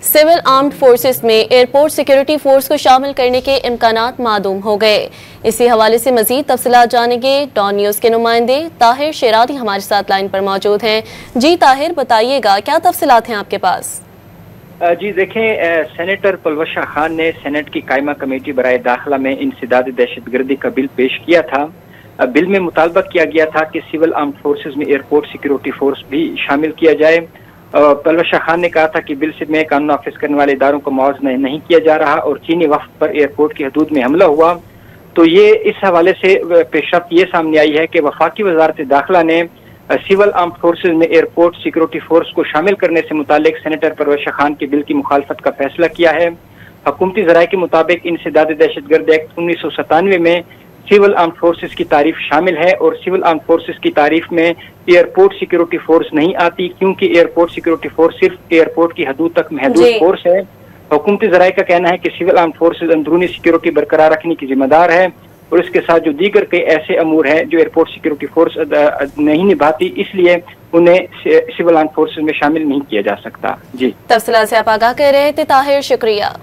Civil armed forces में airport security force को शामिल करने के इम्कानात मादूम हो गए। इसी हवाले से मजीद तफसीलात जानेंगे। डॉन न्यूज़ के नुमाइंदे ताहिर शेरानी हमारे साथ लाइन पर मौजूद हैं। जी ताहिर, बताइएगा क्या तफसीलात हैं आपके पास? जी देखें, सेनेटर पलवशा खान ने सेनेट की कायमा कमेटी बराए दाखिला में इंसदाद दहशतगर्दी का बिल पेश किया था। बिल में मुतालबा किया गया था कि सिविल आर्म्ड फोर्सेस में एयरपोर्ट सिक्योरिटी फोर्स भी शामिल किया जाए। पलवशा खान ने कहा था कि बिल से में कानून नाफिज करने वाले इदारों को मुआवजा नहीं किया जा रहा और चीनी वफ्द पर एयरपोर्ट की हदूद में हमला हुआ। तो ये इस हवाले से पेशरफ्त ये सामने आई है कि वफाकी वजारत दाखिला ने सिविल आर्म्ड फोर्सेज में एयरपोर्ट सिक्योरिटी फोर्स को शामिल करने से मुतालिक सेनेटर पलवशा खान के बिल की मुखालफत का फैसला किया है। हुकूमती ज़राए के मुताबिक इंसदाद दहशतगर्द एक्ट 1997 में सिविल आर्म्ड फोर्सेस की तारीफ शामिल है और सिविल आर्म्ड फोर्सेस की तारीफ में एयरपोर्ट सिक्योरिटी फोर्स नहीं आती, क्योंकि एयरपोर्ट सिक्योरिटी फोर्स सिर्फ एयरपोर्ट की हदूद तक महदूद फोर्स है। हुकूमती ज़राए का कहना है कि सिविल आर्म्ड फोर्सेस अंदरूनी सिक्योरिटी बरकरार रखने की जिम्मेदार है और इसके साथ जो दीगर कई ऐसे अमूर हैं जो एयरपोर्ट सिक्योरिटी फोर्स नहीं निभाती, इसलिए उन्हें सिविल आर्म्ड फोर्सेस में शामिल नहीं किया जा सकता। जी, तफसीलात से आप आगाह कर रहे थे ताहिर, शुक्रिया।